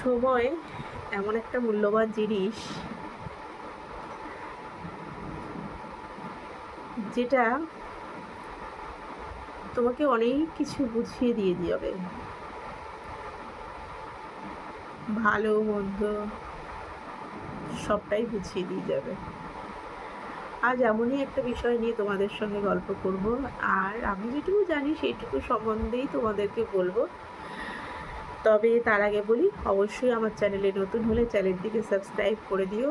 সময় এমন একটা মূল্যবান জিনিস, যেটা তোমাকে অনেক কিছু বুঝিয়ে দিয়ে যাবে। ভালো মন্দ সবটাই বুঝিয়ে দিয়ে যাবে। আজ এমনই একটা বিষয় নিয়ে তোমাদের সঙ্গে গল্প করব, আর আমি যেটুকু জানি সেইটুকু সম্বন্ধেই তোমাদেরকে বলবো। তবে তার আগে বলি, অবশ্যই আমার চ্যানেলে নতুন হলে চ্যানেলটিকে সাবস্ক্রাইব করে দিও।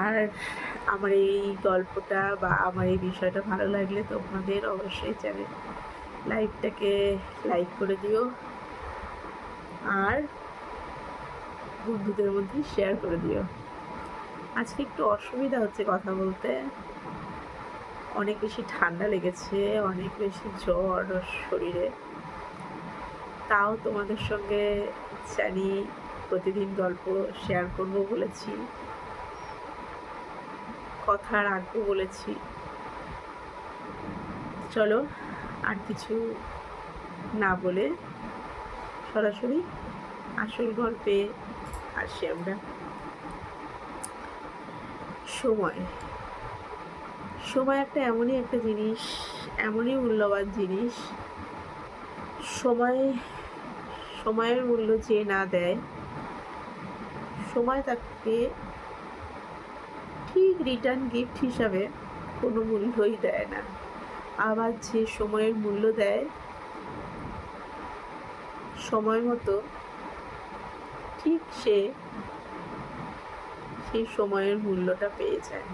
আর আমার এই গল্পটা বা আমার এই বিষয়টা ভালো লাগলে তোমাদের অবশ্যই চ্যানেল লাইভটাকে লাইক করে দিও, আর বন্ধুদের মধ্যে শেয়ার করে দিও। আজকে একটু অসুবিধা হচ্ছে কথা বলতে, অনেক বেশি ঠান্ডা লেগেছে, অনেক বেশি জ্বর শরীরে। তাও তোমাদের সঙ্গে জানি প্রতিদিন গল্প শেয়ার করব বলেছি, কথা রাখবো বলেছি। চলো আর কিছু না বলে সরাসরি আসল গল্পে আসি আমরা। সময় সময় একটা এমনই একটা জিনিস, এমনই মূল্যবান জিনিস। সময়ের মূল্য যে না দেয়, সময় তাকে ঠিক রিটার্ন গিফট হিসাবে কোনো মূল্যই দেয় না। আবার যে সময়ের মূল্য দেয়, সময় মতো ঠিক সেই সময়ের মূল্যটা পেয়ে যায়।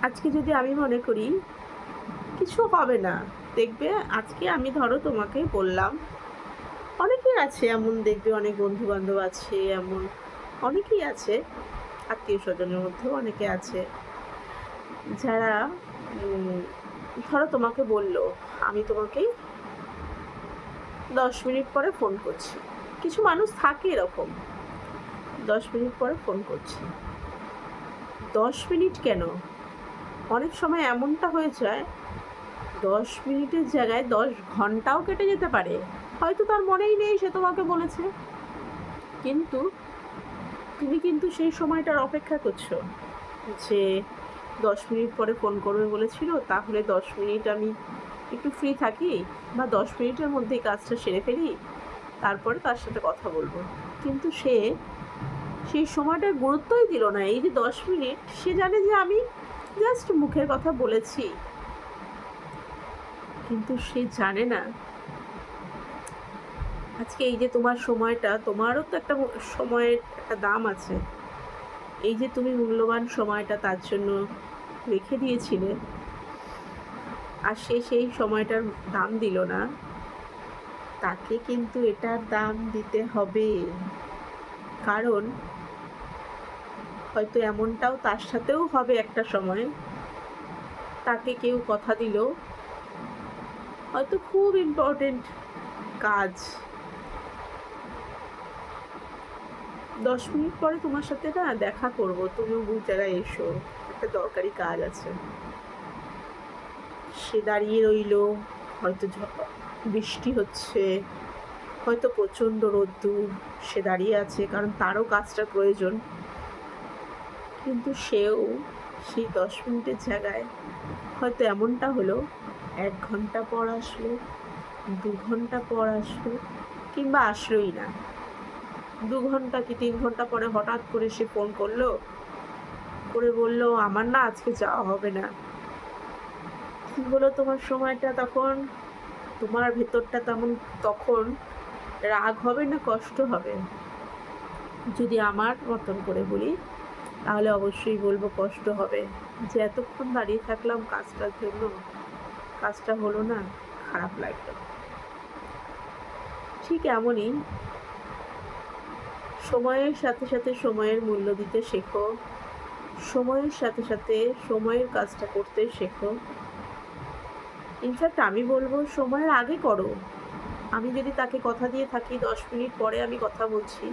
আজকে যদি আমি মনে করি কিছু হবে না, দেখবে আজকে আমি ধরো তোমাকে বললাম, অনেকেই আছে এমন, দেখবে অনেক বন্ধু বান্ধব আছে, এমন অনেকেই আছে, আত্মীয় স্বজনের মধ্যেও অনেকে আছে যারা ধরো তোমাকে বললো আমি তোমাকে 10 মিনিট পরে ফোন করছি। কিছু মানুষ থাকে এরকম, 10 মিনিট পরে ফোন করছি। 10 মিনিট কেন, অনেক সময় এমনটা হয়ে যায় 10 মিনিটের জায়গায় 10 ঘন্টাও কেটে যেতে পারে। হয়তো তার মনেই নেই সে তোমাকে বলেছে, কিন্তু তুমি কিন্তু সেই সময়টার অপেক্ষা করছো যে 10 মিনিট পরে ফোন করবে বলেছিল, তাহলে 10 মিনিট আমি একটু ফ্রি থাকি বা 10 মিনিটের মধ্যেই কাজটা সেরে ফেলি, তারপরে তার সাথে কথা বলবো। কিন্তু সে সেই সময়টার গুরুত্বই দিল না। এই যে 10 মিনিট, সে জানে যে আমি জাস্ট মুখের কথা বলেছি, কিন্তু সে জানে না আজকে এই যে তোমার সময়টা, তোমারও তো একটা সময়ের একটা দাম আছে। এই যে তুমি মূল্যবান সময়টা তার জন্য রেখে দিয়েছিলে, আর সে সেই সময়টার দাম দিল না, তাকে কিন্তু এটার দাম দিতে হবে। কারণ হয়তো এমনটাও তার সাথেও হবে একটা সময়, তাকে কেউ কথা দিল, হয়তো খুব ইম্পর্টেন্ট কাজ, 10 মিনিট পরে তোমার সাথে না দেখা করব, তুমিও বুঝ জায়গায় এসো, একটা দরকারি কাজ আছে। সে দাঁড়িয়ে রইল, হয়তো বৃষ্টি হচ্ছে, হয়তো প্রচণ্ড রোদ্দুর, সে দাঁড়িয়ে আছে কারণ তারও কাজটার প্রয়োজন। কিন্তু সেও সেই 10 মিনিটের জায়গায় হয়তো এমনটা হলো 1 ঘন্টা পর আসলো, 2 ঘন্টা পর আসলো, কিংবা আসলোই না। 2 ঘন্টা কি 3 ঘন্টা পরে হঠাৎ করে সে ফোন করলো, করে বললো আমার না আজকে যাওয়া হবে না। কি হলো তোমার সময়টা তখন, তোমার ভেতরটা তখন রাগ হবে না কষ্ট হবে? যদি আমার মতন করে বলি তাহলে অবশ্যই বলবো কষ্ট হবে, যে এতক্ষণ দাঁড়িয়ে থাকলাম কাজটার জন্য, কাজটা হলো না, খারাপ লাগলো। ঠিক এমনই সময়ের সাথে সাথে সময়ের মূল্য দিতে শেখো, সময়ের সাথে সাথে সময়ের কাজটা করতে শেখো। ইনফ্যাক্ট আমি বলবো সময়ের আগে করো। আমি যদি তাকে কথা দিয়ে থাকি 10 মিনিট পরে আমি কথা বলছি,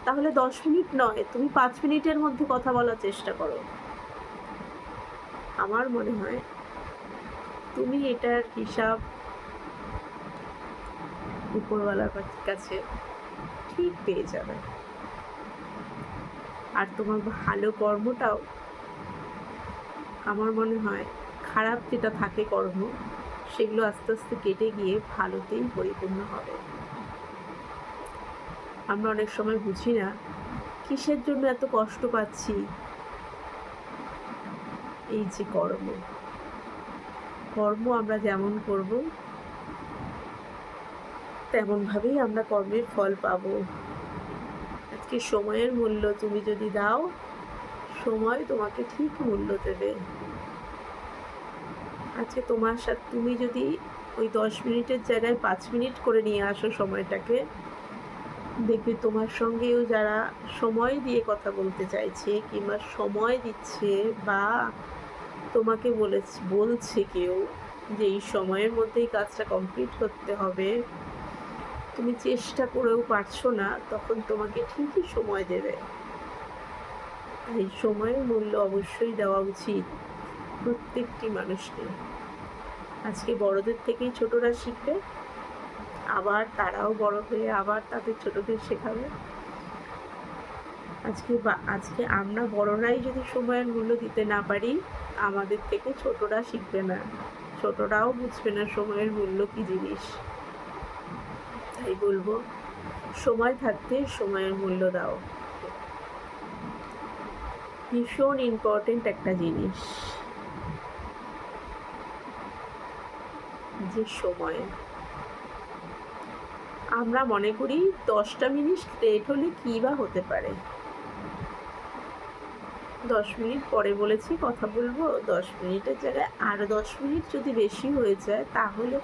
তাহলে 10 মিনিট নয়, তুমি 5 মিনিটের মধ্যে কথা বলার চেষ্টা করো। আমার মনে হয় তুমি এটার হিসাব উপরওয়ালার কাছে ঠিক পেয়ে যাবে। আর তোমার ভালো কর্মটাও আমার মনে হয়, খারাপ যেটা থাকে কর্ম সেগুলো আস্তে আস্তে কেটে গিয়ে ভালোতেই পরিপূর্ণ হবে। আমরা অনেক সময় বুঝি না কিসের জন্য এত কষ্ট পাচ্ছি। এই যে কর্ম আমরা যেমন করব তেমনভাবেই আমরা কর্মের ফল পাব। আজকে সময়ের মূল্য তুমি যদি দাও, সময় তোমাকে ঠিক মূল্য দেবে। আজকে তোমার সাথে তুমি যদি ওই 10 মিনিটের জায়গায় 5 মিনিট করে নিয়ে আসো সময়টাকে, দেখবে তোমার সঙ্গেও যারা সময় দিয়ে কথা বলতে চাইছে কিংবা সময় দিচ্ছে বা তোমাকে বলছে কেউ যে এই সময়ের মধ্যেই কাজটা কমপ্লিট করতে হবে, তুমি চেষ্টা করেও পারছো না, তখন তোমাকে ঠিকই সময় দেবে। এই সময়ের মূল্য অবশ্যই দেওয়া উচিত প্রত্যেকটি মানুষকে। আজকে বড়দের থেকেই ছোটরা শিখবে, আবার তারাও বড় হয়ে আবার তাদের ছোটদের শেখাবে। আজকে আমরা বড়রাই যদি সময়ের মূল্য দিতে না পারি, আমাদের থেকে ছোটরা শিখবে না, ছোটরাও বুঝবে না সময়ের মূল্য কী জিনিস। তাই বলবো, সময় থাকতে সময়ের মূল্য দাও। ভীষণ ইম্পর্টেন্ট একটা জিনিস, যে সময় আমরা মনে করি 10টা মিনিট লেট হলে কী বা হতে পারে। 10 মিনিট পরে বলেছি কথা বলবো, 10 মিনিটের জায়গায় আরও 10 মিনিট যদি বেশি হয়ে যায় তাহলে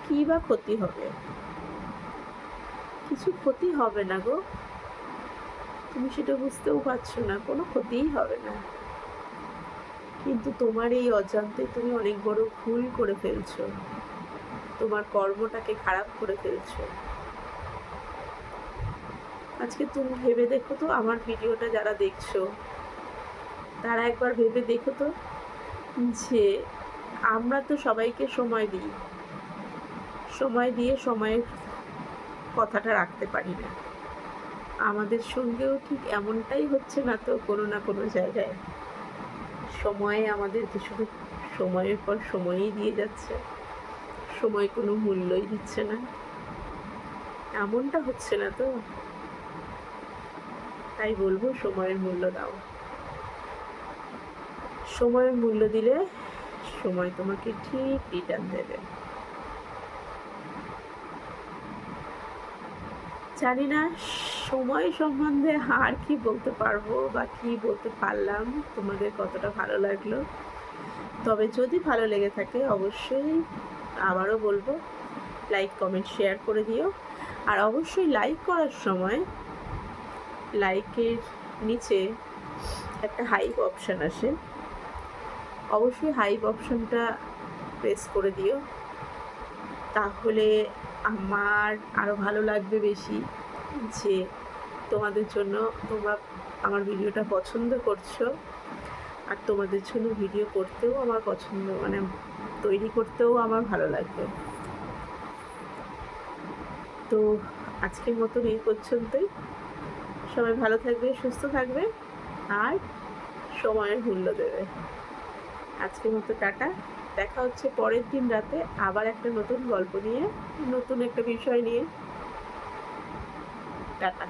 কী বা ক্ষতি হবে? কিছু ক্ষতি হবে না গো, তুমি সেটা বুঝতেও পারছো না, কোনো ক্ষতিই হবে না। কিন্তু তোমার এই অজান্তে তুমি অনেক বড় ভুল করে ফেলছো, তোমার কর্মটাকে খারাপ করে ফেলছো। আজকে তুমি ভেবে দেখো তো, আমার ভিডিওটা যারা দেখছো তারা একবার ভেবে দেখো তো, যে আমরা তো সবাইকে সময় দিই, সময় দিয়ে সময়ের কথাটা রাখতে পারি না। আমাদের সঙ্গেও ঠিক এমনটাই হচ্ছে না তো কোনো না কোনো জায়গায়? সময়ে আমাদেরকে শুধু সময়ের পর সময়ই দিয়ে যাচ্ছে, সময় কোনো মূল্যই দিচ্ছে না, এমনটা হচ্ছে না তো? তাই বলবো, সময়ের মূল্য দাও। সময়ের মূল্য দিলে সময় তোমাকে ঠিক রিটার্ন দেবে। জানি না সময় সম্বন্ধে আর কি বলতে পারবো বা কি বলতে পারলাম, তোমাদের কতটা ভালো লাগলো। তবে যদি ভালো লেগে থাকে অবশ্যই আবারও বলবো, লাইক কমেন্ট শেয়ার করে দিও। আর অবশ্যই লাইক করার সময় লাইকের নিচে একটা হাইপ অপশান আসে, অবশ্যই হাইপ অপশানটা প্রেস করে দিও, তাহলে আমার আরও ভালো লাগবে বেশি যে তোমাদের জন্য, তোমরা আমার ভিডিওটা পছন্দ করছো, আর তোমাদের জন্য ভিডিও করতেও আমার পছন্দ, মানে তৈরি করতেও আমার ভালো লাগবে। তো আজকের মতন এই পর্যন্তই। সবাই ভালো থাকবে, সুস্থ থাকবে, আর সময়ের মূল্য দেবে। আজকের মতো টাটা। দেখা হচ্ছে পরের দিন রাতে আবার একটা নতুন গল্প নিয়ে, নতুন একটা বিষয় নিয়ে। টাটা।